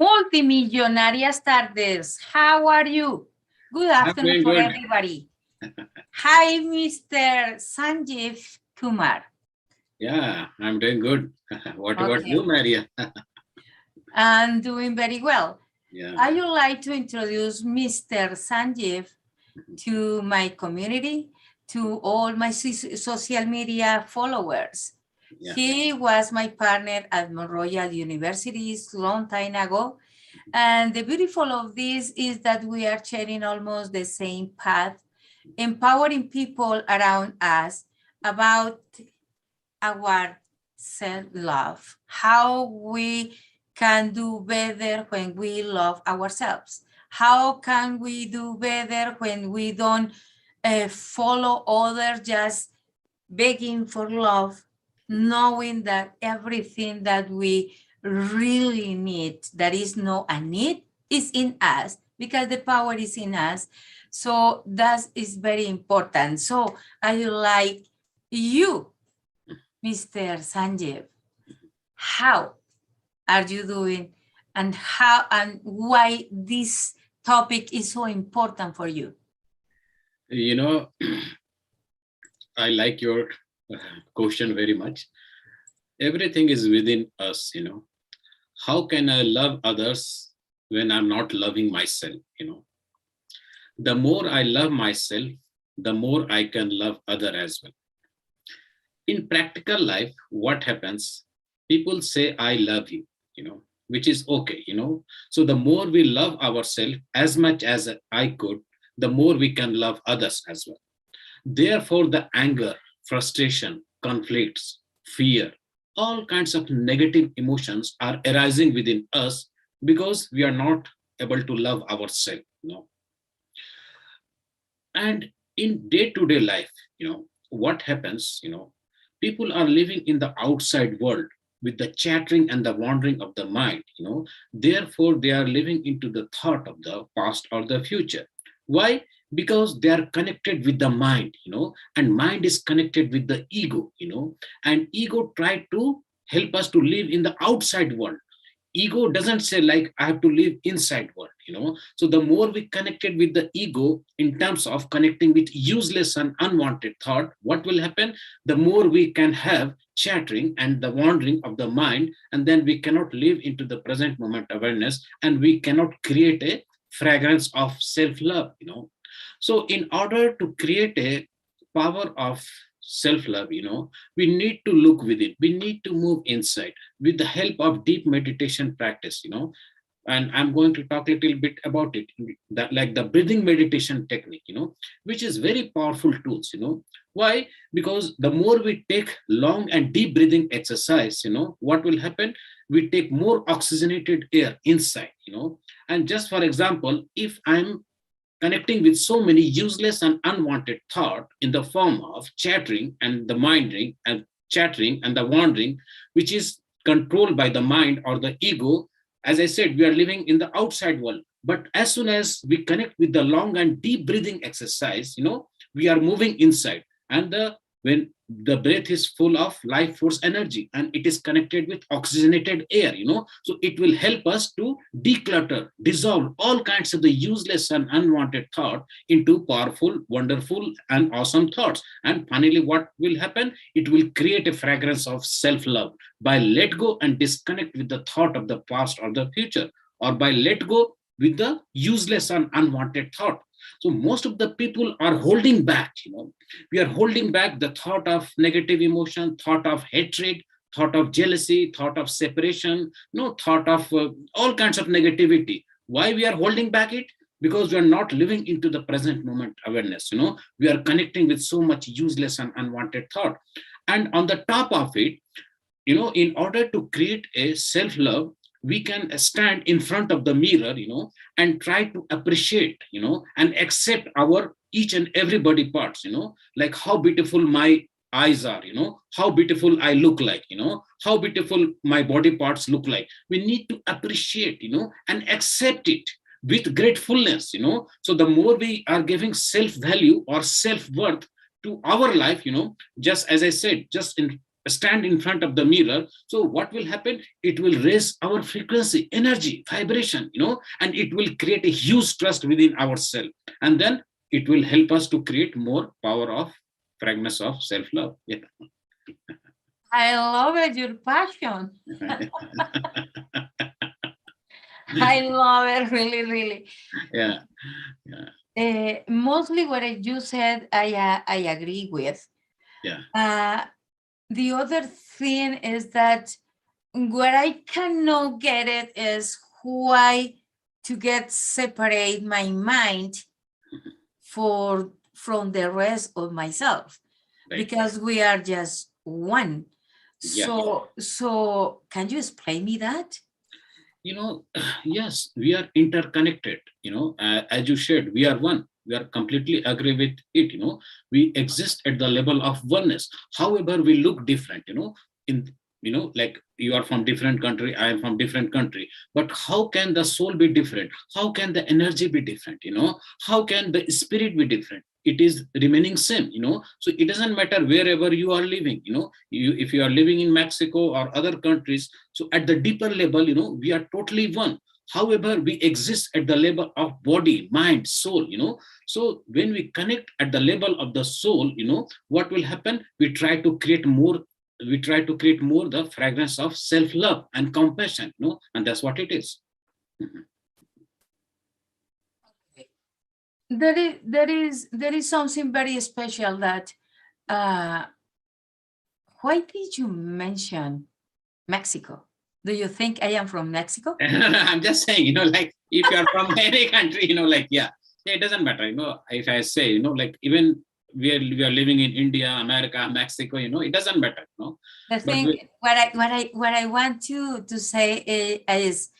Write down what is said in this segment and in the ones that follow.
Multimillonarias tardes. How are you? Good afternoon for everybody. Hi, Mr. Sanjeev Kumar. Yeah, I'm doing good. What about you, María? I'm doing very well. Yeah. I would like to introduce Mr. Sanjeev to my community, to all my social media followers. Yeah. He was my partner at Royal Universities long time ago. And the beautiful of this is that we are sharing almost the same path, empowering people around us about our self-love, how we can do better when we love ourselves. How can we do better when we don't follow others just begging for love, knowing that everything that we really need, that is not a need, is in us because the power is in us. So that is very important. So I like you, Mr. Sanjeev. How are you doing, and how and why this topic is so important for you? You know, I like your question very much. Everything is within us, How can I love others when I'm not loving myself, The more I love myself, the more I can love other as well. In practical life, what happens? People say, I love you, which is okay, So the more we love ourselves as much as I could, the more we can love others as well. Therefore, the anger, frustration, conflicts, fear, all kinds of negative emotions are arising within us because we are not able to love ourselves, And in day-to-day life, what happens, people are living in the outside world with the chattering and the wandering of the mind, Therefore, they are living into the thought of the past or the future. Why? Because they are connected with the mind, and mind is connected with the ego, and ego try to help us to live in the outside world. Ego doesn't say like I have to live inside world, So the more we connected with the ego in terms of connecting with useless and unwanted thought, what will happen? The more we can have chattering and the wandering of the mind, and then we cannot live into the present moment awareness, and we cannot create a fragrance of self-love, So in order to create a power of self-love, we need to look within, we need to move inside with the help of deep meditation practice, and I'm going to talk a little bit about it, that like the breathing meditation technique, which is very powerful tools, Why? Because the more we take long and deep breathing exercise, what will happen? We take more oxygenated air inside, and just for example, if I'm connecting with so many useless and unwanted thought in the form of chattering and the minding and chattering and the wandering, which is controlled by the mind or the ego. As I said, we are living in the outside world. But as soon as we connect with the long and deep breathing exercise, we are moving inside. And when the breath is full of life force energy and it is connected with oxygenated air, so it will help us to declutter, dissolve all kinds of the useless and unwanted thought into powerful, wonderful, and awesome thoughts. And finally, what will happen? It will create a fragrance of self-love by let go and disconnect with the thought of the past or the future, or by let go with the useless and unwanted thought. So most of the people are holding back, we are holding back the thought of negative emotion, thought of hatred, thought of jealousy, thought of separation, no thought of all kinds of negativity. Why we are holding back it? Because we are not living into the present moment awareness, we are connecting with so much useless and unwanted thought. And on the top of it, in order to create a self-love, we can stand in front of the mirror, and try to appreciate, and accept our each and everybody parts, like how beautiful my eyes are, how beautiful I look like, how beautiful my body parts look like. We need to appreciate, and accept it with gratefulness, So the more we are giving self-value or self-worth to our life, just as I said, just in stand in front of the mirror, so what will happen? It will raise our frequency, energy, vibration, and it will create a huge trust within ourselves. And then it will help us to create more power of fragrance of self-love. Yeah. I love it, your passion. I love it, really, really. Yeah. Mostly what you said, I agree with. Yeah. The other thing is that what I cannot get it is why to get separate my mind from the rest of myself, Right. because we are just one. Yeah. So can you explain me that? Yes, we are interconnected, as you said, we are one. We are completely agree with it, we exist at the level of oneness. However, we look different, like you are from different country, I am from different country. But how can the soul be different? How can the energy be different? How can the spirit be different? It is remaining same, so it doesn't matter wherever you are living, if you are living in Mexico or other countries. So at the deeper level, we are totally one. However, we exist at the level of body, mind, soul, so when we connect at the level of the soul, what will happen? We try to create more the fragrance of self-love and compassion, and that's what it is. There is something very special that why did you mention Mexico? Do you think I am from Mexico? I'm just saying, like if you're from any country, it doesn't matter, if I say, like even we are living in India, America, Mexico, it doesn't matter, The thing, what I want to say is,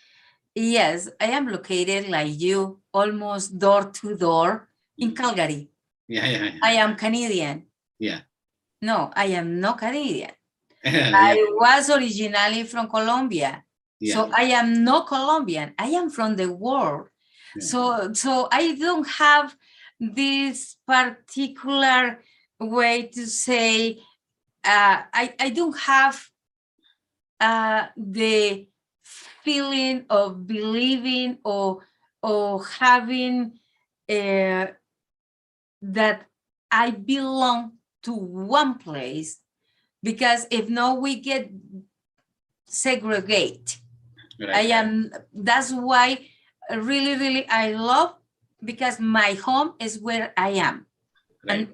yes, I am located like you, almost door to door in Calgary. Yeah. I am Canadian. Yeah. No, I am not Canadian. Yeah. I was originally from Colombia. Yeah. So I am not Colombian. I am from the world. Yeah. So I don't have this particular way to say, I don't have the feeling of believing or having that I belong to one place, because if not, we get segregate. Right. That's why really I love, because my home is where I am. Right.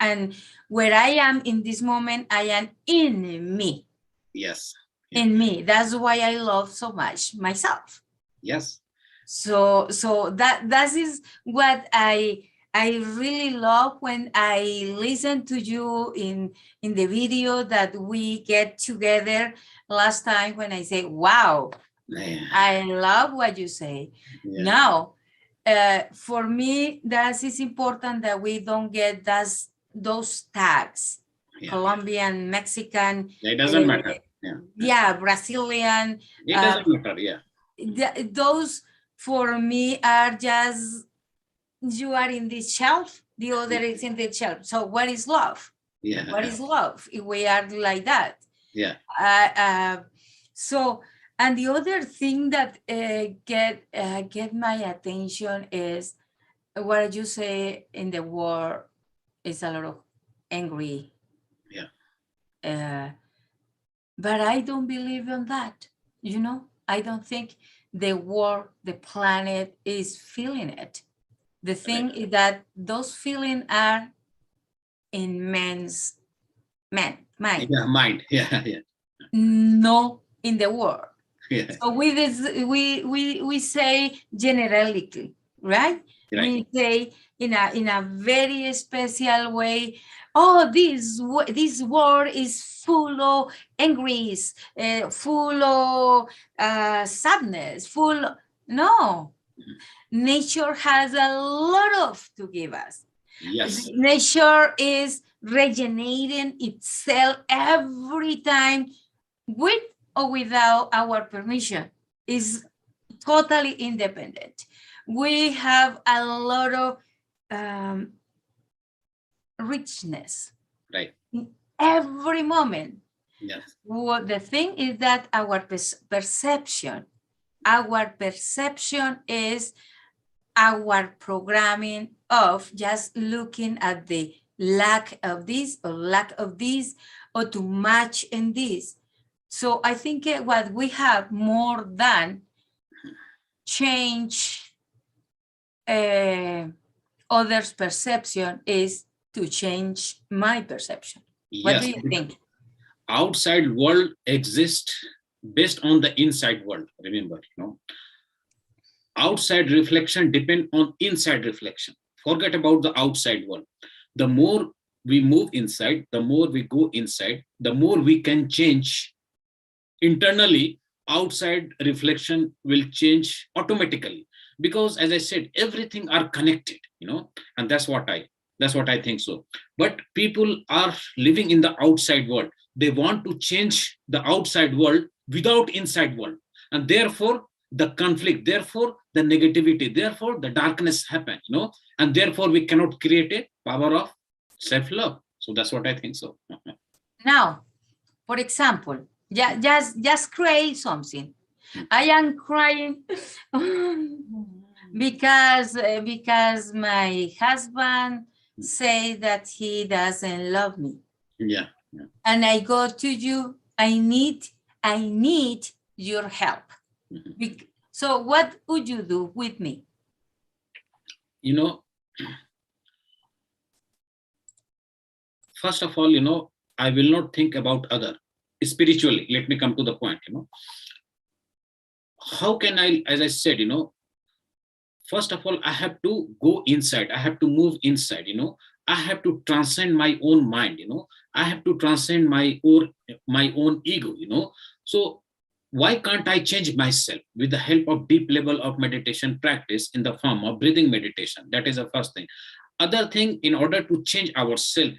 And where I am in this moment, I am in me. Yes. In me. That's why I love so much myself. Yes. So that is what I really love when I listen to you in the video that we get together last time, when I say, wow, I love what you say. Yeah. Now, for me, that is important that we don't get those tags. Yeah. Colombian, Mexican. It doesn't matter. Yeah, Brazilian. It doesn't matter, yeah. Those for me are just, you are in this shelf, the other is in the shelf. So what is love? Yeah. What is love if we are like that? Yeah. So, and the other thing that get my attention is what you say in the war is a lot of angry. Yeah. But I don't believe in that. I don't think the world, the planet is feeling it. The thing is that those feelings are in man's mind. Yeah, mind. Yeah. No, in the world. Yeah. So we say generically, right? We say in a very special way, oh, this world is full of angries, full of sadness, no. Nature has a lot of to give us. Yes. Nature is regenerating itself every time, with or without our permission. Is totally independent. We have a lot of richness. Right. In every moment. Yes. Well, the thing is that our perception is our programming of just looking at the lack of this or too much in this. So I think what we have more than change others' perception is to change my perception. What do Yes. you think? Outside world exists based on the inside world. Remember, outside reflection depend on inside reflection. Forget about the outside world. The more we move inside, the more we go inside, the more we can change internally. Outside reflection will change automatically, because as I said, everything are connected, and that's what I think so. But people are living in the outside world. They want to change the outside world without inside world, and therefore the conflict, therefore the negativity, therefore the darkness happen, and therefore we cannot create a power of self-love. So that's what I think so. Now, for example, just create something. I am crying because my husband say that he doesn't love me. Yeah. And I go to you, I need your help. So what would you do with me? First of all, I will not think about other. Spiritually, let me come to the point. How can I, as I said, first of all, I have to go inside. I have to move inside. I have to transcend my own mind. I have to transcend my own ego. So why can't I change myself with the help of deep level of meditation practice in the form of breathing meditation? That is the first thing. Other thing, in order to change ourselves,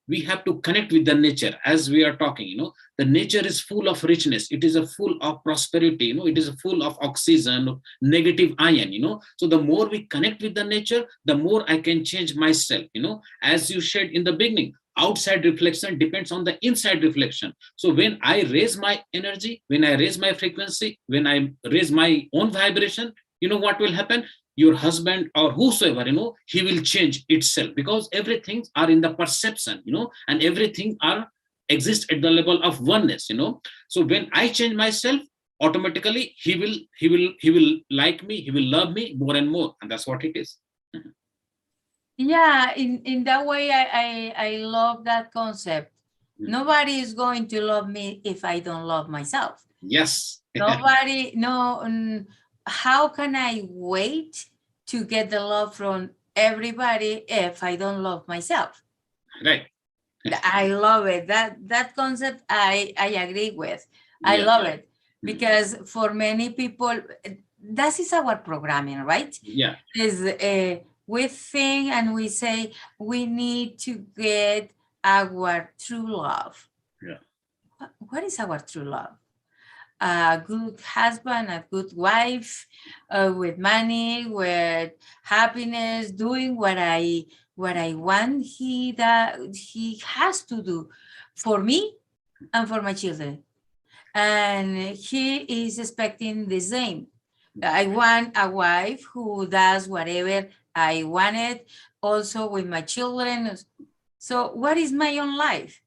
we have to connect with the nature. As we are talking, the nature is full of richness. It is a full of prosperity. It is full of oxygen, negative ion. So the more we connect with the nature, the more I can change myself. As you said in the beginning, outside reflection depends on the inside reflection. So when I raise my energy, when I raise my frequency, when I raise my own vibration, what will happen? Your husband or whosoever, he will change itself, because everything are in the perception, and everything are exist at the level of oneness. So when I change myself, automatically he will like me, he will love me more and more, and that's what it is. Yeah, in that way, I love that concept. Nobody is going to love me if I don't love myself. Yes. Nobody, no. How can I wait to get the love from everybody if I don't love myself? Right. I love it. That concept I agree with. I love it, because for many people, that is our programming, right? Yeah. Is we think and we say we need to get our true love. Yeah. What is our true love? A good husband, a good wife, with money, with happiness, doing what I want he has to do for me and for my children. And he is expecting the same. I want a wife who does whatever I wanted, also with my children. So what is my own life?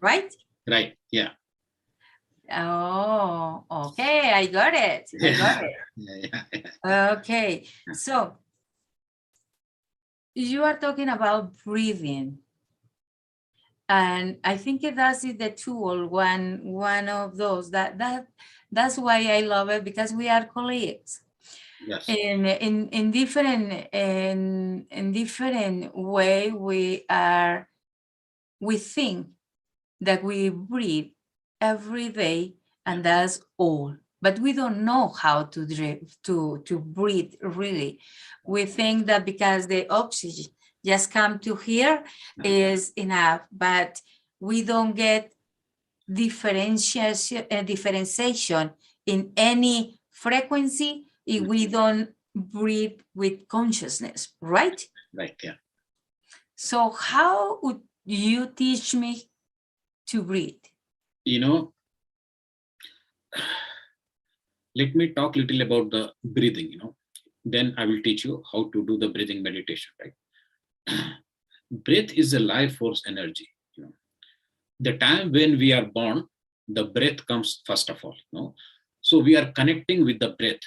Right? Right. Yeah. Oh, okay. I got it. I got it. Yeah. Okay. So you are talking about breathing. And I think that is the tool, one of those that's why I love it, because we are colleagues. Yes. In different way we think that we breathe every day, and that's all. But we don't know how to breathe really. We think that because the oxygen just come to here is enough, but we don't get differentiation in any frequency if we don't breathe with consciousness, right? Right. Yeah. So how would you teach me to breathe? you know, let me talk a little about the breathing, then I will teach you how to do the breathing meditation, right? Breath is a life force energy. The time when we are born, the breath comes first of all. So we are connecting with the breath,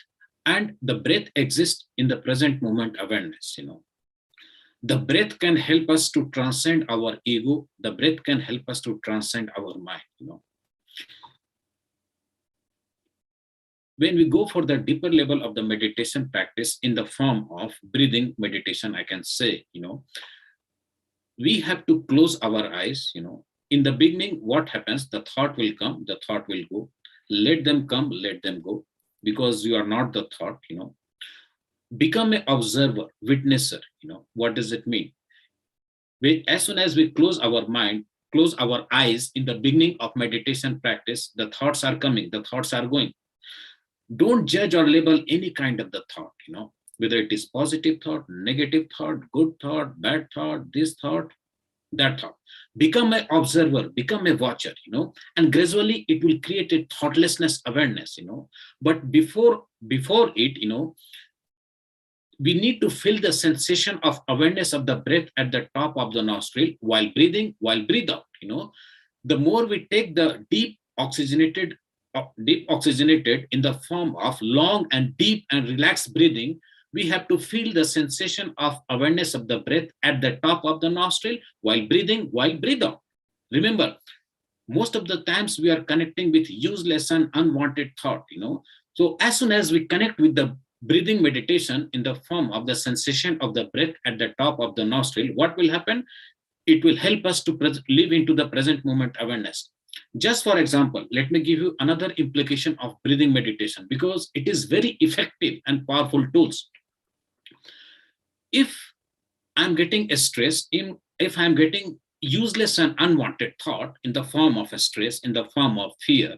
and the breath exists in the present moment awareness. The breath can help us to transcend our ego. The breath can help us to transcend our mind. When we go for the deeper level of the meditation practice in the form of breathing meditation, I can say, we have to close our eyes. In the beginning, what happens? The thought will come, the thought will go. Let them come, let them go, because you are not the thought. Become an observer, witnesser. What does it mean? As soon as we close our mind, close our eyes in the beginning of meditation practice, the thoughts are coming, the thoughts are going. Don't judge or label any kind of the thought, whether it is positive thought, negative thought, good thought, bad thought, this thought, that thought. Become an observer, become a watcher, and gradually it will create a thoughtlessness awareness, But before it, we need to feel the sensation of awareness of the breath at the top of the nostril while breathing, while breathe out. The more we take the deep oxygenated in the form of long and deep and relaxed breathing, we have to feel the sensation of awareness of the breath at the top of the nostril while breathing, while breathe out. Remember, most of the times we are connecting with useless and unwanted thought. So as soon as we connect with the breathing meditation in the form of the sensation of the breath at the top of the nostril, what will happen? It will help us to live into the present moment awareness. Just for example, let me give you another implication of breathing meditation, because it is very effective and powerful tools. If I'm getting a stress, if I'm getting useless and unwanted thought in the form of a stress, in the form of fear,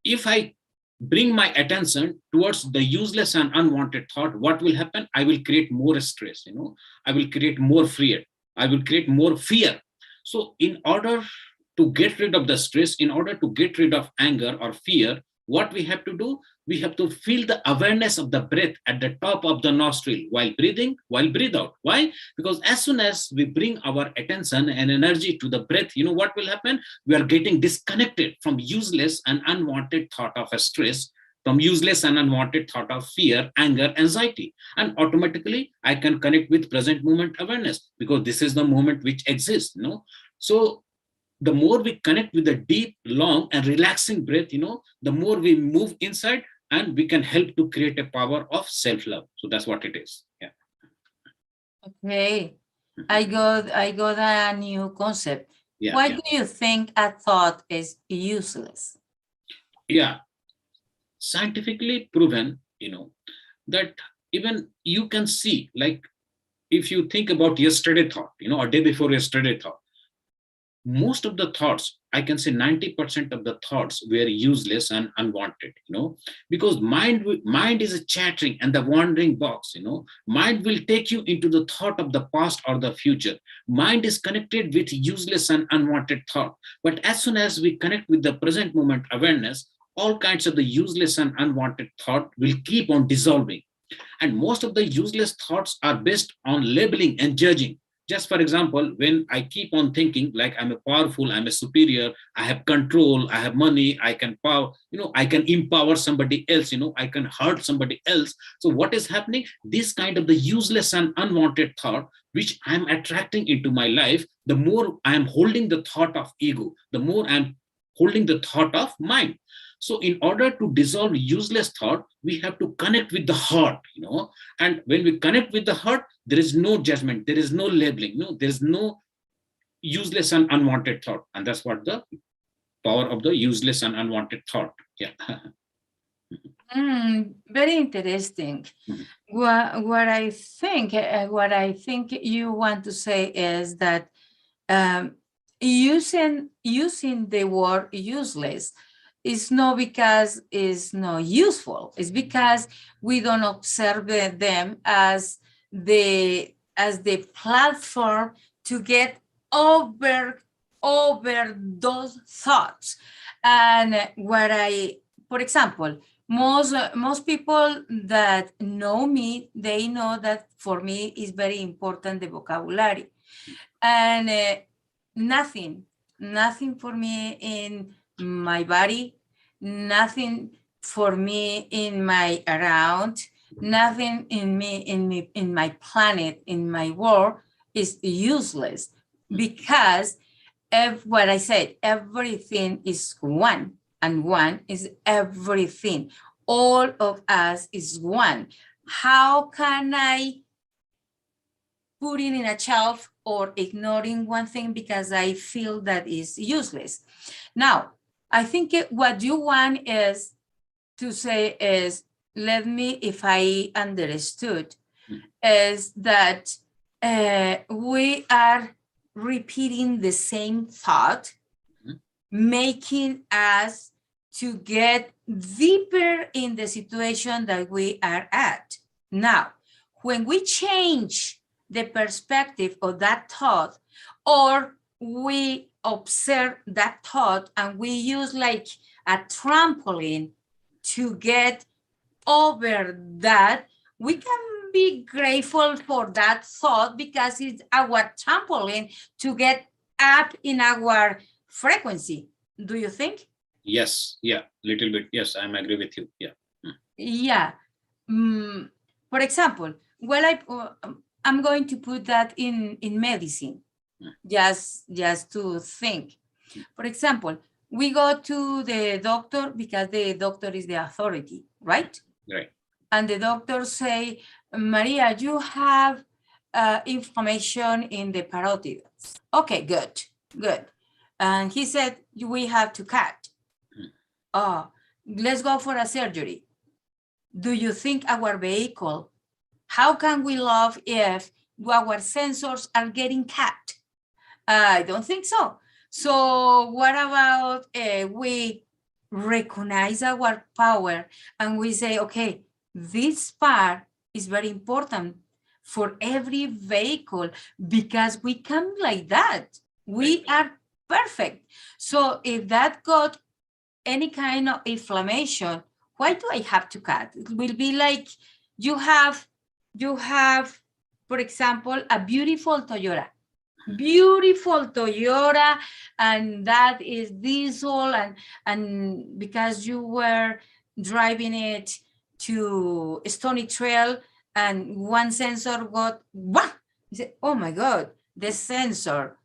if I bring my attention towards the useless and unwanted thought, what will happen? I will create more stress, I will create more fear, I will create more fear. So in order to get rid of the stress, in order to get rid of anger or fear, what we have to do? We have to feel the awareness of the breath at the top of the nostril while breathing, while breathe out. Why? Because as soon as we bring our attention and energy to the breath, what will happen? We are getting disconnected from useless and unwanted thought of a stress, from useless and unwanted thought of fear, anger, anxiety. And automatically, I can connect with present moment awareness, because this is the moment which exists. So the more we connect with the deep, long, and relaxing breath, the more we move inside, and we can help to create a power of self-love. So that's what it is. Yeah. Okay. I got a new concept. Yeah, Why do you think a thought is useless? Yeah. Scientifically proven, that even you can see, like, if you think about yesterday thought, or day before yesterday thought, most of the thoughts, I can say 90% of the thoughts were useless and unwanted, because mind is a chattering and the wandering box. Mind will take you into the thought of the past or the future. Mind is connected with useless and unwanted thought. But as soon as we connect with the present moment awareness, all kinds of the useless and unwanted thought will keep on dissolving. And most of the useless thoughts are based on labeling and judging. Just for example, when I keep on thinking like I'm a powerful, I'm a superior, I have control, I have money, I can power, I can empower somebody else, I can hurt somebody else. So what is happening? This kind of the useless and unwanted thought, which I'm attracting into my life, the more I'm holding the thought of ego, the more I'm holding the thought of mind. So in order to dissolve useless thought, we have to connect with the heart, and when we connect with the heart, there is no judgment, there is no labeling, there is no useless and unwanted thought. And that's what the power of the useless and unwanted thought. Yeah. Very interesting. What I think you want to say is that using the word useless is not because it's not useful. It's because we don't observe them as the platform to get over over those thoughts. And for example, most people that know me, they know that for me is very important the vocabulary. And nothing for me in my body, nothing for me in my around, nothing in my planet, in my world is useless, because what I said, everything is one, and one is everything. All of us is one. How can I put it in a shelf or ignoring one thing because I feel that is useless? Now, I think what you want is to say is, let me, if I understood, is that we are repeating the same thought, making us to get deeper in the situation that we are at. Now, when we change the perspective of that thought, or we observe that thought and we use like a trampoline to get over that, we can be grateful for that thought because it's our trampoline to get up in our frequency. Do you think? Yes, yeah, little bit. Yes, I'm agree with you. Yeah. Yeah. For example, I'm going to put that in medicine, just to think. For example, we go to the doctor because the doctor is the authority, right? Right. And the doctor say, Maria, you have inflammation in the parotids. Okay, good. And he said, we have to cut. Oh, let's go for a surgery. Do you think our vehicle, how can we love if our sensors are getting cut? I don't think so. So what about we recognize our power and we say, okay, this part is very important for every vehicle because we come like that. We are perfect. So if that got any kind of inflammation, why do I have to cut? It will be like you have, for example, a beautiful Toyota, and that is diesel, and because you were driving it to Stony Trail and one sensor got, what? You say, oh my God, the sensor.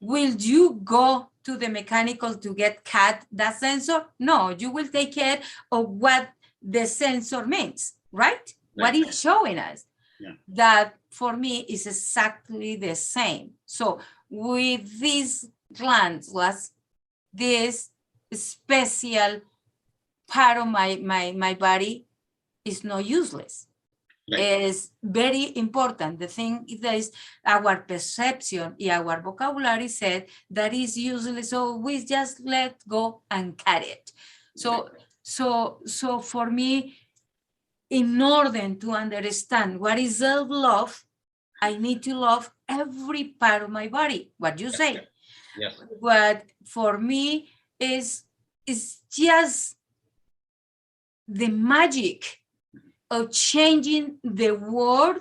Will you go to the mechanical to get cut that sensor? No, you will take care of what the sensor means, right? What it's showing us. Yeah. That for me is exactly the same. So with these glands, this special part of my body is not useless. Is very important. The thing is our perception and our vocabulary said that is useless, so we just let go and cut it. So for me, in order to understand what is self-love, I need to love every part of my body. What you say? Yes. But for me is just the magic of changing the word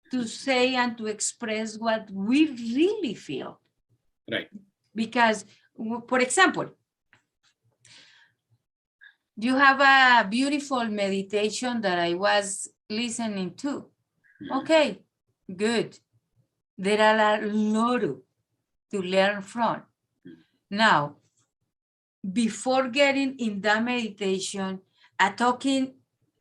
to say and to express what we really feel. Right. Because, for example, you have a beautiful meditation that I was listening to. Okay, good. There are a lot to learn from. Now, before getting in that meditation, talking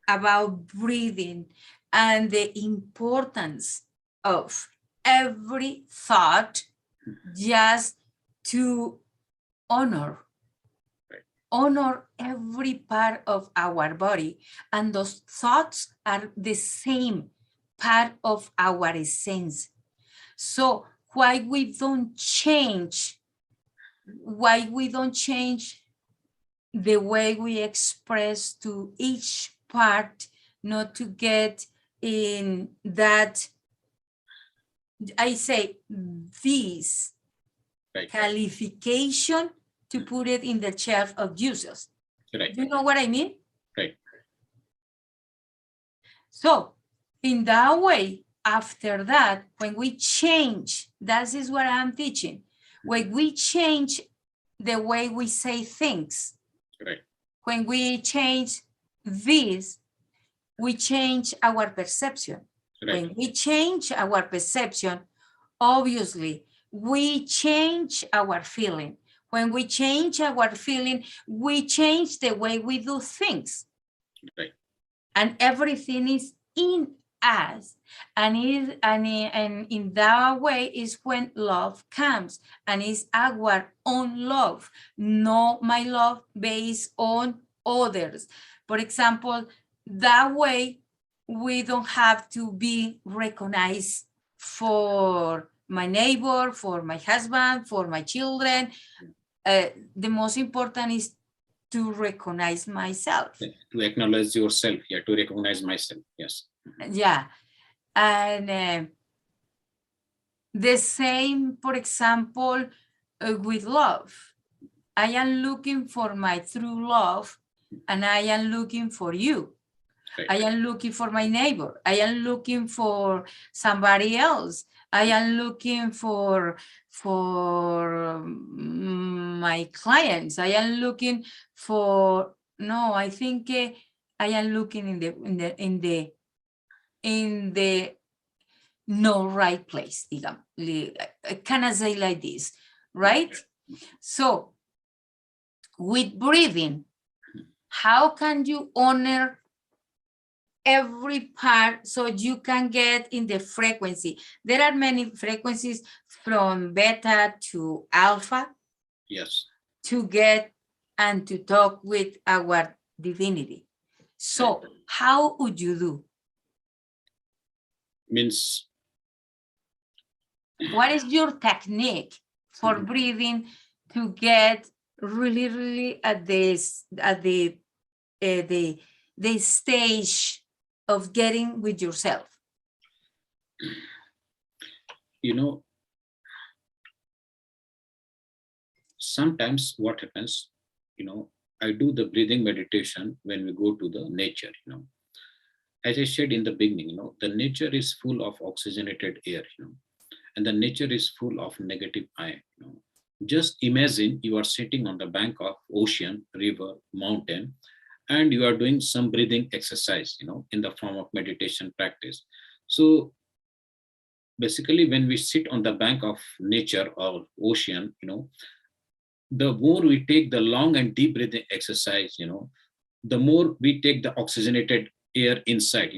about breathing and the importance of every thought, just to honor every part of our body, and those thoughts are the same part of our essence. So why we don't change the way we express to each part, not to get in that, I say, this qualification to put it in the shelf of uses. Right. You know what I mean? Right. So in that way, after that, when we change, that is what I'm teaching. When we change the way we say things, Right. when we change this, we change our perception. Right. When we change our perception, obviously, we change our feeling. When we change our feeling, we change the way we do things. Right. And everything is in us. And in that way is when love comes. And it's our own love, not my love based on others. For example, that way we don't have to be recognized for my neighbor, for my husband, for my children. The most important is to recognize myself. To acknowledge yourself. Yeah, to recognize myself. Yes. Yeah. And the same, for example, with love. I am looking for my true love, and I am looking for you. Right. I am looking for my neighbor. I am looking for somebody else. I am looking for my clients. I am looking for, no, I think I am looking in the no right place, digamos. Can I say like this, right? So with breathing, how can you honor every part so you can get in the frequency? There are many frequencies from beta to alpha. Yes. To get and to talk with our divinity. So how would you do? Means, what is your technique for breathing to get really at this the stage of getting with yourself? You know, sometimes what happens, I do the breathing meditation when we go to the nature, as I said in the beginning, the nature is full of oxygenated air, and the nature is full of negative ion. Just imagine you are sitting on the bank of ocean, river, mountain, and you are doing some breathing exercise, in the form of meditation practice. So basically, when we sit on the bank of nature or ocean, the more we take the long and deep breathing exercise, the more we take the oxygenated air inside,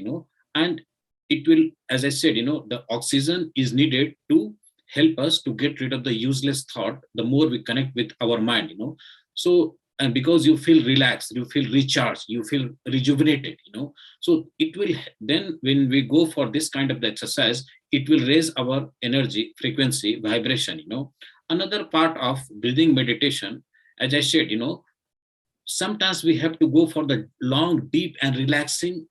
and it will, as I said, the oxygen is needed to help us to get rid of the useless thought, the more we connect with our mind, So, and because you feel relaxed, you feel recharged, you feel rejuvenated, So it will, then when we go for this kind of the exercise, it will raise our energy, frequency, vibration, Another part of breathing meditation, as I said, sometimes we have to go for the long, deep and relaxing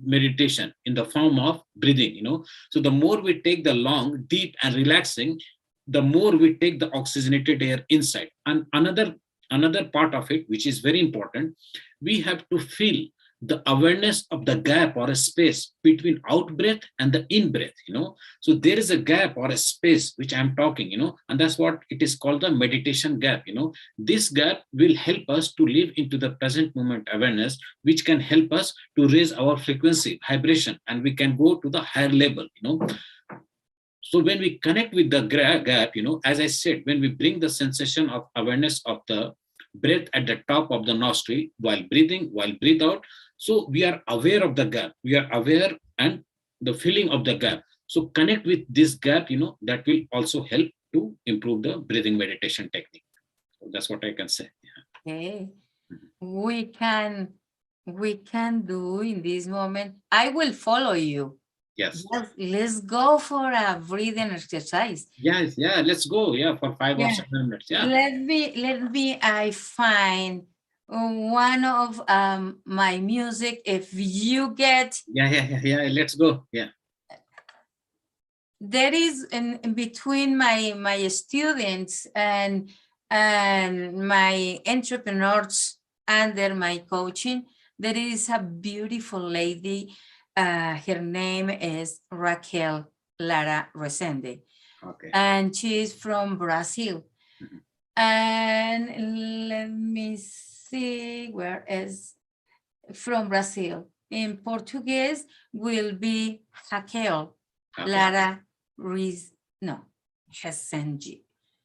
meditation in the form of breathing, So the more we take the long, deep and relaxing, the more we take the oxygenated air inside. And another part of it, which is very important, we have to feel the awareness of the gap or a space between out breath and the in breath, So there is a gap or a space which I'm talking, and that's what it is called, the meditation gap, This gap will help us to live into the present moment awareness, which can help us to raise our frequency, vibration, and we can go to the higher level, So when we connect with the gap, as I said, when we bring the sensation of awareness of the breath at the top of the nostril while breathing, while breathe out, so we are aware of the gap. We are aware and the feeling of the gap. So connect with this gap, that will also help to improve the breathing meditation technique. So that's what I can say. Okay. We can do in this moment. I will follow you. Yes. Let's go for a breathing exercise. Yes, yeah, let's go. Yeah, for 5 or 7 minutes. Yeah. Let me I find one of my music. If you get yeah, let's go. Yeah. there is in between my students and my entrepreneurs under my coaching, there is a beautiful lady. Her name is Raquel Lara Resende. Okay. And she is from Brazil. Mhm. And let me see, where is from Brazil. In Portuguese will be Raquel Okay. Lara Resende.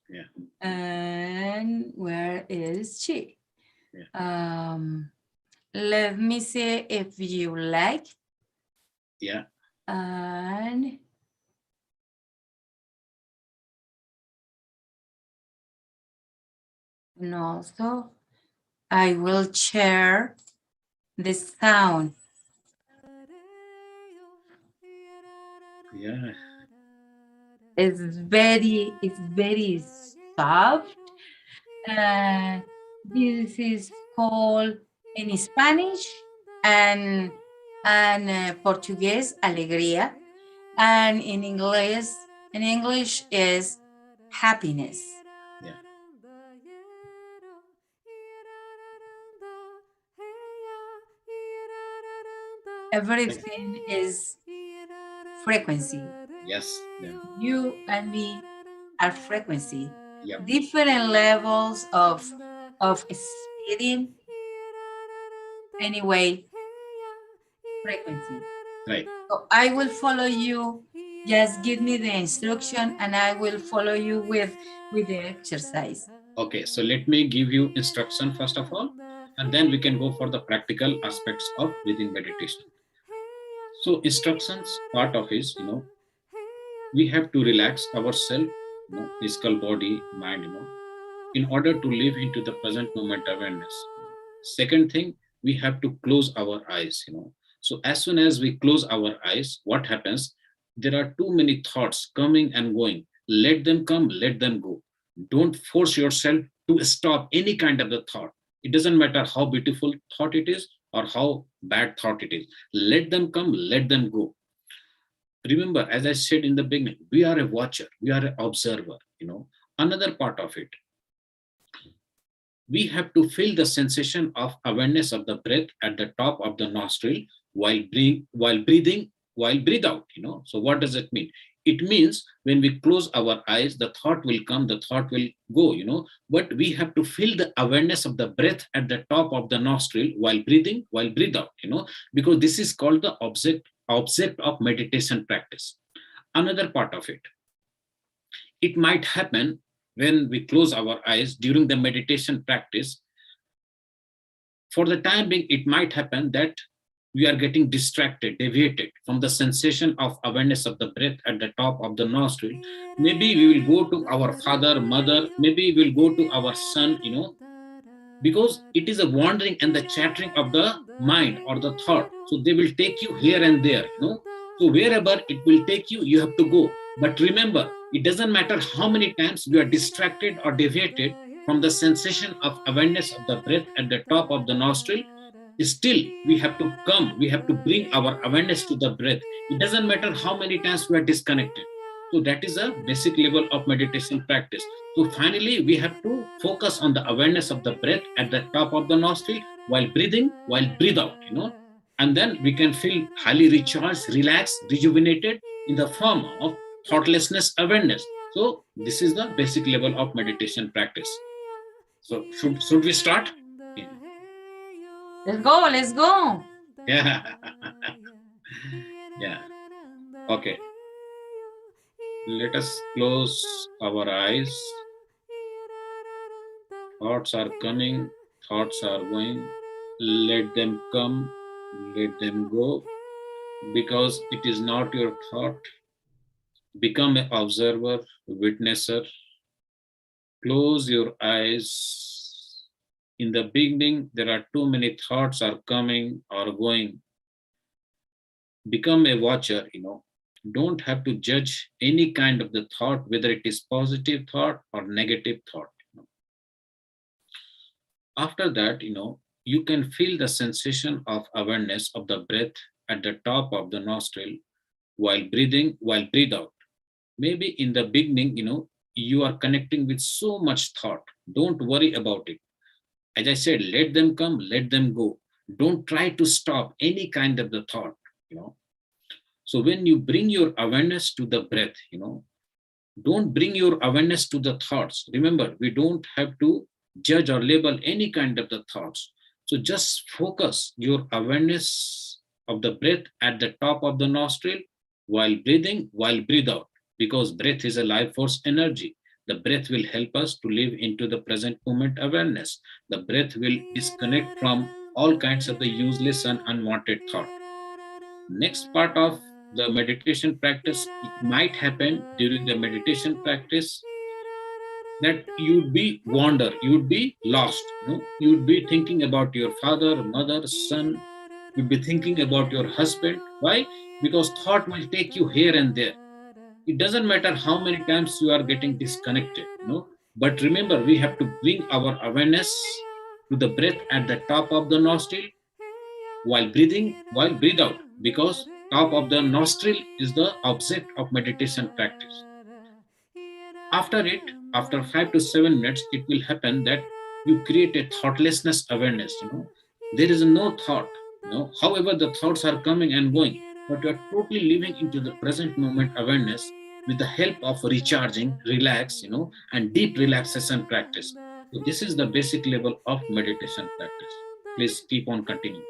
Yeah. And where is she? Yeah. Let me see if you like. Yeah. And also, I will share the sound. Yeah. It's very soft. This is called in Spanish and Portuguese alegría, and in English is happiness. Yeah. Everything is frequency. Yes. Yeah. You and me are frequency. Yep. Different levels of speeding. Anyway, frequency. Right. So I will follow you. Just give me the instruction and I will follow you with the exercise. Okay. So let me give you instruction first of all, and then we can go for the practical aspects of breathing meditation. So instructions part of is, we have to relax ourselves, physical body, mind, in order to live into the present moment awareness. Second thing, we have to close our eyes. So as soon as we close our eyes, what happens? There are too many thoughts coming and going. Let them come, let them go. Don't force yourself to stop any kind of the thought. It doesn't matter how beautiful thought it is or how bad thought it is. Let them come, let them go. Remember, as I said in the beginning, we are a watcher, we are an observer. Another part of it, we have to feel the sensation of awareness of the breath at the top of the nostril while breathing, while breathe out. So what does it mean? It means when we close our eyes, the thought will come, the thought will go. But we have to feel the awareness of the breath at the top of the nostril while breathing, while breathe out. Because this is called the object of meditation practice. Another part of it might happen when we close our eyes during the meditation practice. For the time being, it might happen that we are getting distracted, deviated from the sensation of awareness of the breath at the top of the nostril. Maybe we will go to our father, mother, maybe we'll go to our son, because it is a wandering and the chattering of the mind or the thought. So they will take you here and there. So wherever it will take you, you have to go. But remember, it doesn't matter how many times we are distracted or deviated from the sensation of awareness of the breath at the top of the nostril. Still, we have to come, we have to bring our awareness to the breath. It doesn't matter how many times we are disconnected. So that is a basic level of meditation practice. So finally, we have to focus on the awareness of the breath at the top of the nostril while breathing, while breathe out. And then we can feel highly recharged, relaxed, rejuvenated in the form of thoughtlessness awareness. So this is the basic level of meditation practice. So should we start? Let's go, let's go. Yeah. Yeah. Okay. Let us close our eyes. Thoughts are coming, thoughts are going. Let them come, let them go, because it is not your thought. Become an observer, witnesser. Close your eyes. In the beginning, there are too many thoughts are coming or going. Become a watcher. Don't have to judge any kind of the thought, whether it is positive thought or negative thought. After that, you can feel the sensation of awareness of the breath at the top of the nostril while breathing, while breathe out. Maybe in the beginning, you are connecting with so much thought. Don't worry about it. As I said, let them come, let them go. Don't try to stop any kind of the thought, you know. So when you bring your awareness to the breath, don't bring your awareness to the thoughts. Remember, we don't have to judge or label any kind of the thoughts. So just focus your awareness of the breath at the top of the nostril while breathing, while breathe out, because breath is a life force energy. The breath will help us to live into the present moment awareness. The breath will disconnect from all kinds of the useless and unwanted thought. Next part of the meditation practice, it might happen during the meditation practice that you'd be wander, you'd be lost, you'd be thinking about your father, mother, son, you'd be thinking about your husband. Why? Because thought will take you here and there. It doesn't matter how many times you are getting disconnected, but remember, we have to bring our awareness to the breath at the top of the nostril while breathing, while breathe out, because top of the nostril is the object of meditation practice. After it, after 5 to 7 minutes, it will happen that you create a thoughtlessness awareness. There is no thought. However, the thoughts are coming and going, but you are totally living into the present moment awareness with the help of recharging, relax, and deep relaxation practice. So this is the basic level of meditation practice. Please keep on continuing.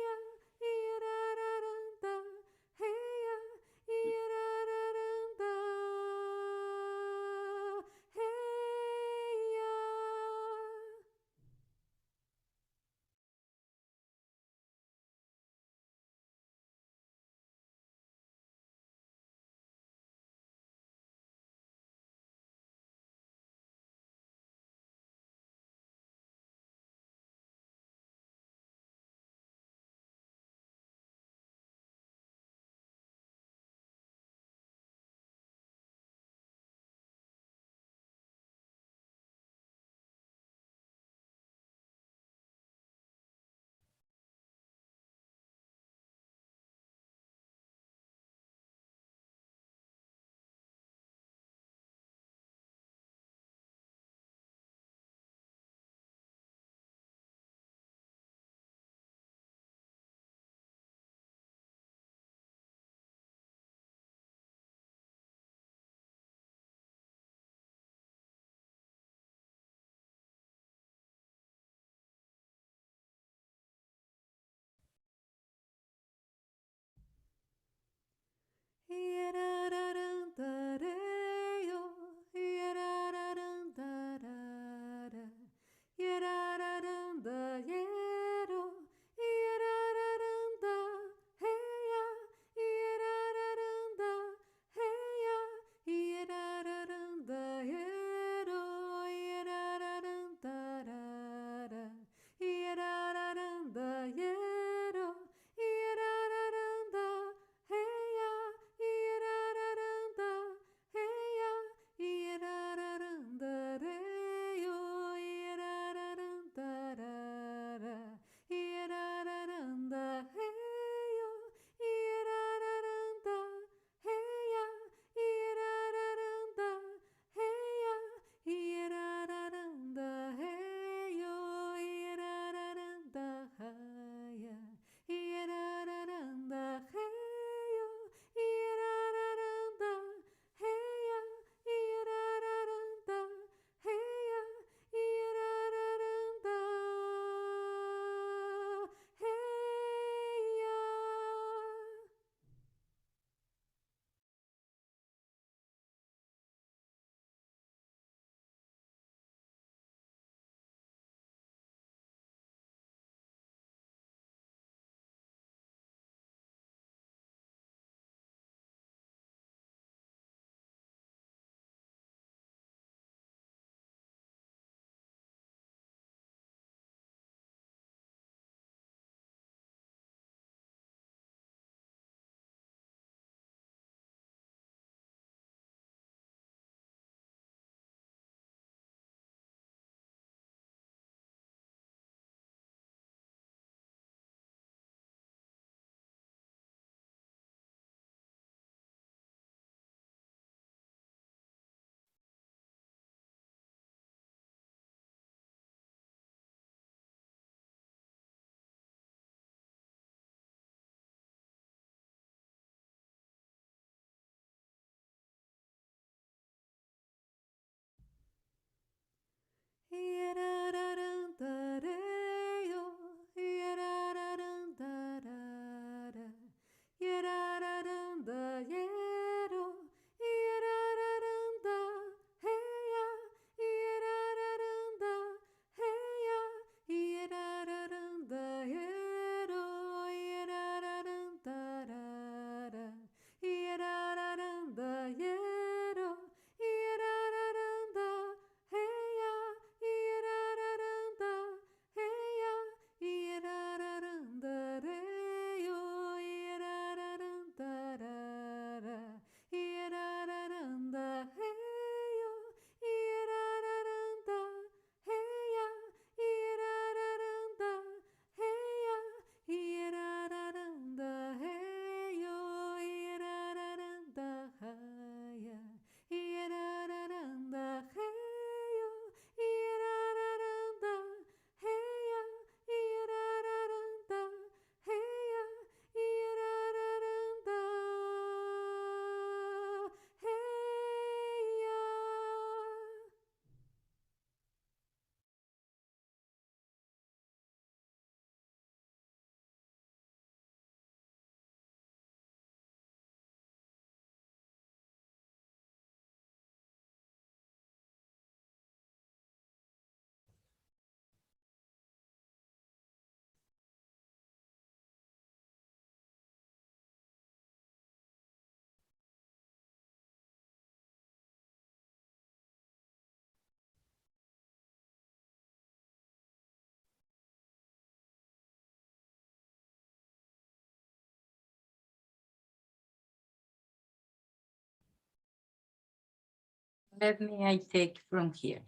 Let me, I take from here,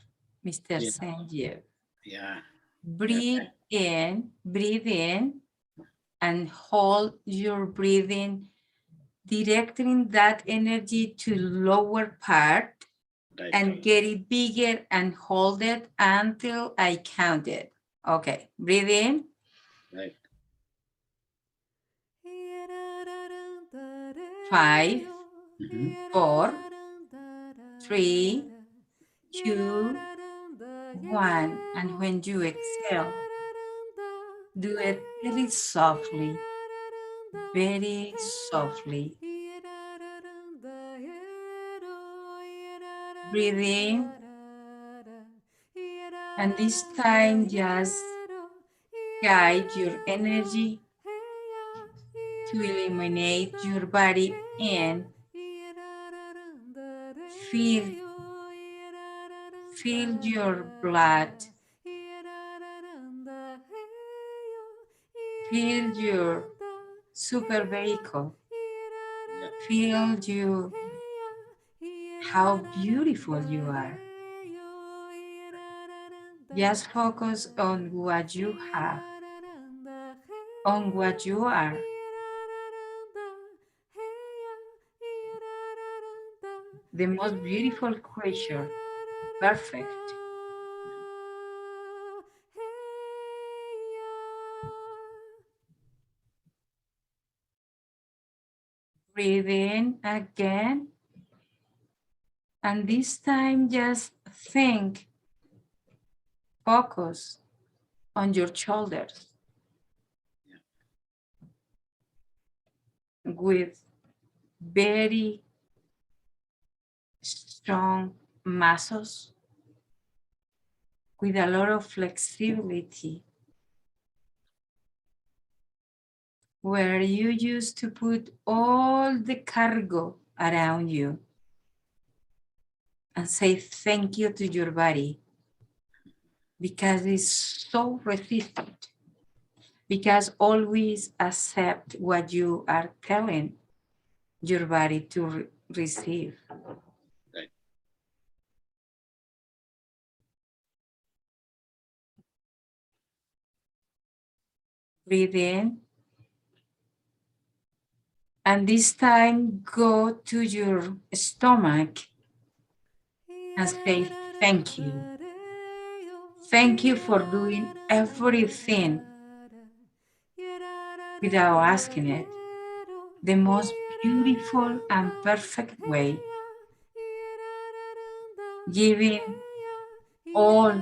Mr. Yeah. Sanjeev. Yeah. Breathe in, and hold your breathing, directing that energy to lower part Right. and get it bigger and hold it until I count it. Okay, breathe in. Right. 5, Mhm. 4, 3, 2, 1. And when you exhale, do it very softly, very softly. Breathe in, and this time just guide your energy to eliminate your body and feel your blood, feel your super vehicle, Yeah. feel you how beautiful you are. Just focus on what you have, on what you are. The most beautiful creature, perfect. Breathe in again. And this time just think, focus on your shoulders with very strong muscles, with a lot of flexibility, where you used to put all the cargo around you and say thank you to your body because it's so resistant, because always accept what you are telling your body to receive. Right. Breathe in. And this time go to your stomach and say thank you. Thank you for doing everything without asking it, the most beautiful and perfect way, giving all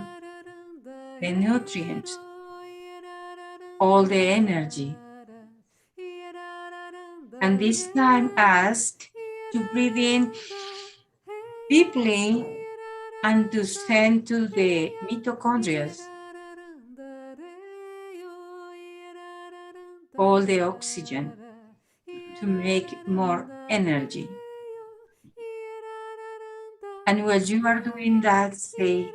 the nutrients, all the energy. And this time ask to breathe in deeply and to send to the mitochondria all the oxygen to make more energy. And while you are doing that, say,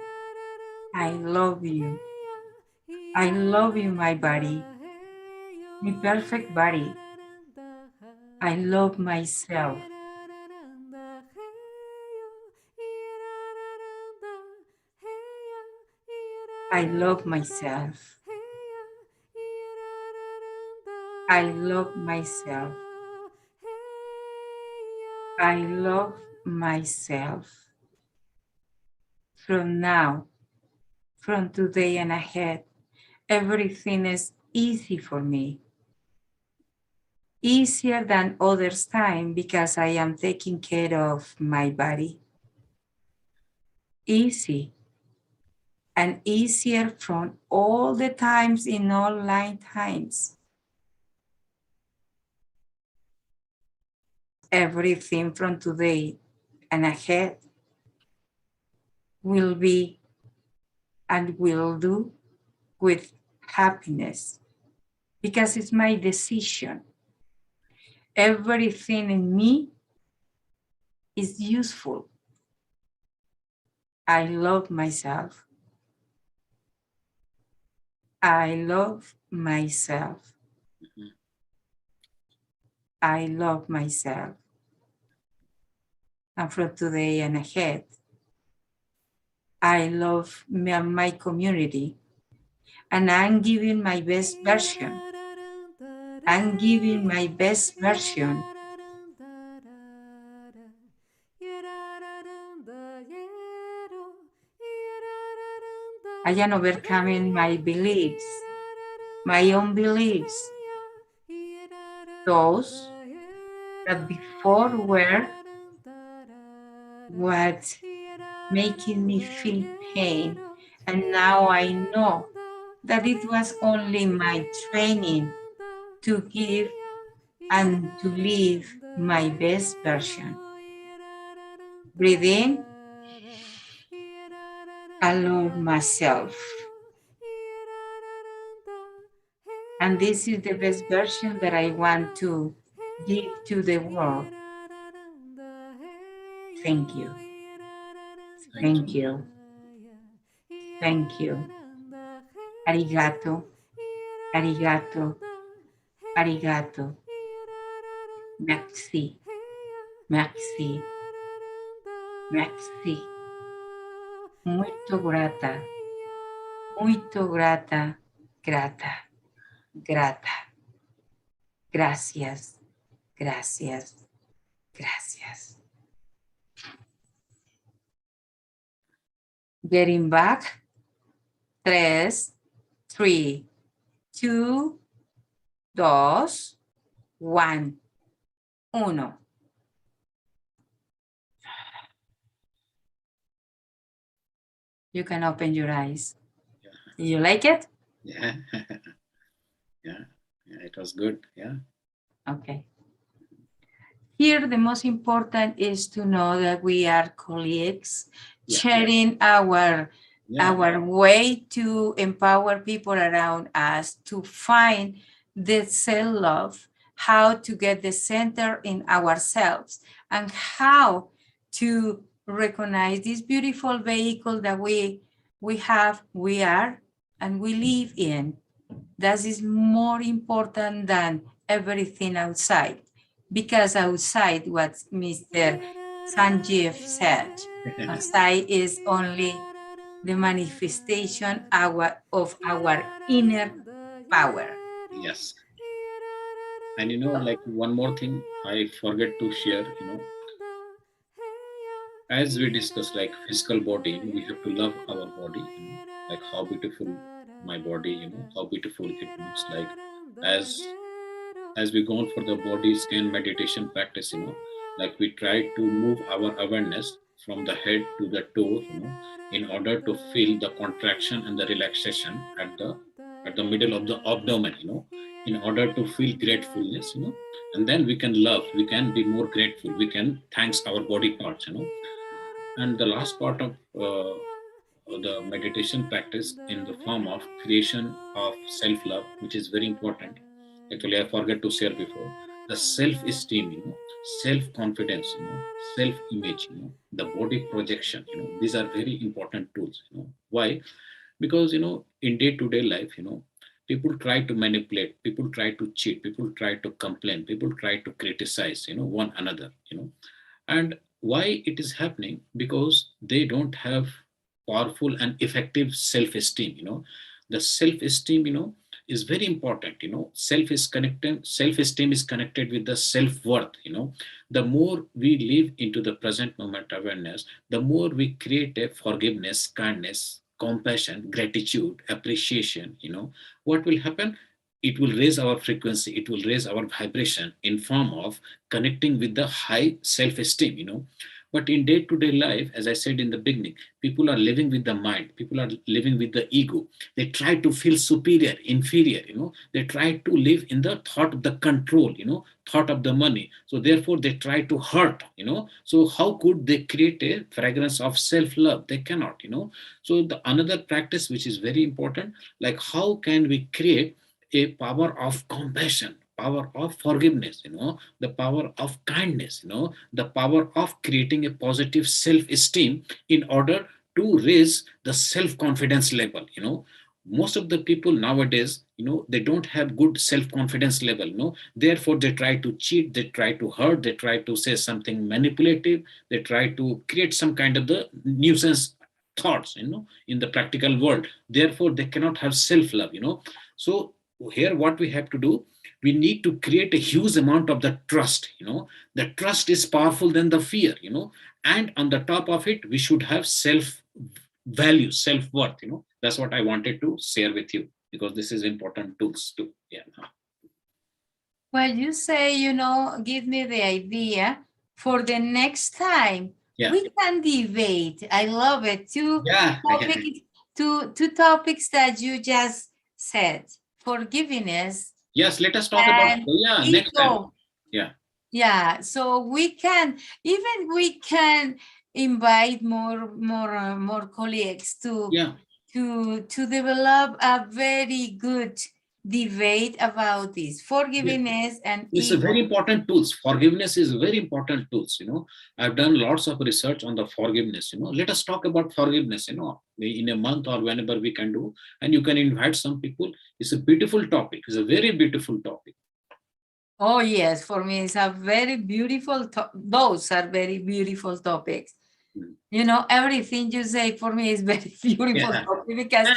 I love you. I love you, my body, my perfect body. I love myself. I love myself. I love myself. I love myself. From now, from today and ahead, everything is easy for me. Easier than others' time because I am taking care of my body. Easy and easier from all the times in all lifetimes. Everything from today and ahead will be and will do with happiness because it's my decision. Everything in me is useful. I love myself. I love myself. Mhm. I love myself. And from today and ahead, I love my community, and I'm giving my best version. I'm giving my best version. I am overcoming my beliefs, my own beliefs, those that before were what making me feel pain, and now I know that it was only my training to give and to live my best version. Breathe in, I love myself. And this is the best version that I want to give to the world. Thank you. Thank you. Thank you. Arigato. Arigato. Arigato. Merci. Merci. Merci. Muito grata. Muito grata. Grata. Grata. Gracias. Gracias. Gracias. Getting back. 3, 3, 2, 2, 1. You can open your eyes. Do you like it? Yeah. Yeah, it was good. Yeah. Okay. Here, the most important is to know that we are colleagues, sharing our way to empower people around us to find the self-love, how to get the center in ourselves, and how to recognize this beautiful vehicle that we have, we are, and we live in. That is more important than everything outside, because outside, what Mr. Sanjeev said, outside is only the manifestation of our inner power. Yes. And like one more thing I forget to share, as we discussed, like physical body, we have to love our body, like how beautiful my body, how beautiful it looks like. As we go on for the body scan meditation practice, like we try to move our awareness from the head to the toe, in order to feel the contraction and the relaxation at the middle of the abdomen, in order to feel gratefulness, and then we can love, we can be more grateful, we can thanks our body parts, And the last part of the meditation practice in the form of creation of self-love, which is very important. Actually, I forgot to share before. The self-esteem, self-confidence, self-image, the body projection, these are very important tools. Why? Because, in day-to-day life, people try to manipulate, people try to cheat, people try to complain, people try to criticize, one another, And why it is happening? Because they don't have powerful and effective self-esteem. The self-esteem, is very important. Self-esteem is connected with the self-worth. The more we live into the present moment awareness, the more we create a forgiveness, kindness, compassion, gratitude, appreciation. What will happen? It will raise our frequency, it will raise our vibration in form of connecting with the high self-esteem. But in day-to-day life, as I said in the beginning, people are living with the mind, people are living with the ego. They try to feel superior, inferior, they try to live in the thought of the control, thought of the money. So therefore they try to hurt, so how could they create a fragrance of self-love? They cannot. So the another practice which is very important, like how can we create a power of compassion, power of forgiveness, the power of kindness, the power of creating a positive self-esteem in order to raise the self-confidence level. Most of the people nowadays, they don't have good self-confidence level, therefore they try to cheat, they try to hurt, they try to say something manipulative, they try to create some kind of the nuisance thoughts, in the practical world. Therefore, they cannot have self-love, So here what we have to do, we need to create a huge amount of the trust, The trust is powerful than the fear, And on the top of it, we should have self-value, self-worth, That's what I wanted to share with you, because this is important tools too. Yeah. Well, you say, give me the idea for the next time. Yeah. We can debate. I love it. Two topics that you just said. Forgiveness. Yes, let us talk about next time. Yeah. Yeah. So we can invite more colleagues to develop a very good debate about this forgiveness and it's ego. a very important tools. Forgiveness is very important tools. I've done lots of research on the forgiveness. Let us talk about forgiveness. In a month or whenever we can do, and you can invite some people. It's a beautiful topic. It's a very beautiful topic. Oh yes, for me it's a very beautiful. Those are very beautiful topics. Everything you say for me is very beautiful topic, because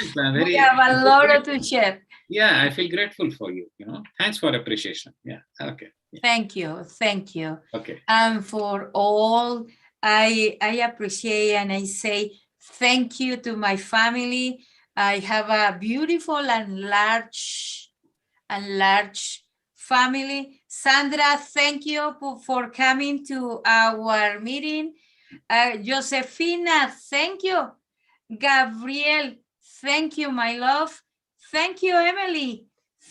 we have a lot to share. Yeah, I feel grateful for you. Thanks for appreciation. Yeah. Okay. Yeah. Thank you. Okay. And for all, I appreciate, and I say thank you to my family. I have a beautiful and large family. Sandra, thank you for coming to our meeting. Josefina, thank you. Gabriel, thank you, my love. Thank you, Emily.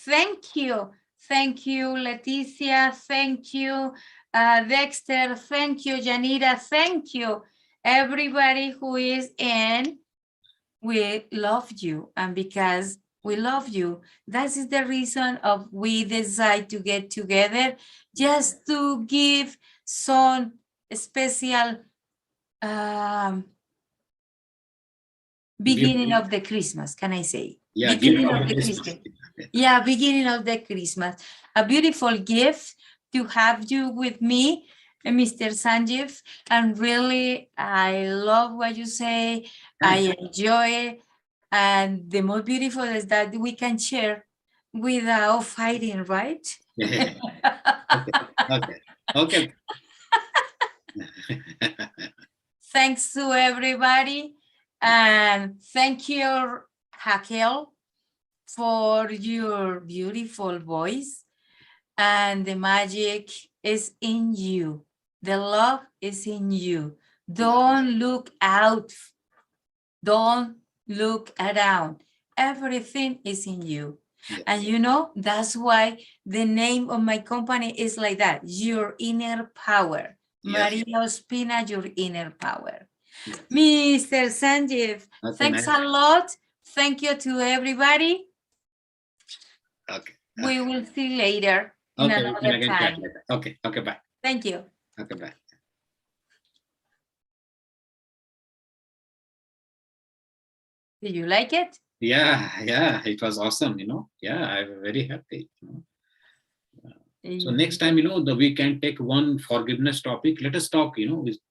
Thank you. Thank you, Leticia. Thank you, Dexter. Thank you, Janita. Thank you, everybody who is in. We love you, and because we love you, that is the reason of we decide to get together, just to give some special beginning of the Christmas, can I say? Yeah, beginning of the Christmas. Yeah, beginning of the Christmas. A beautiful gift to have you with me, Mr. Sanjeev. And really, I love what you say. I enjoy it. And the most beautiful is that we can share without fighting, right? Okay. Thanks to everybody. And thank you, Raquel, for your beautiful voice. And the magic is in you. The love is in you. Don't look out. Don't look around. Everything is in you. Yes. And that's why the name of my company is like that. Your inner power. Yes. María Ospina, your inner power. Yes. Mr. Sanjeev, thanks a lot. Thank you to everybody. Okay. We will see you later in another time. Okay, bye. Thank you. Okay, bye. Did you like it? Yeah, it was awesome, Yeah, I'm very happy. So next time, we can take one forgiveness topic. Let us talk, with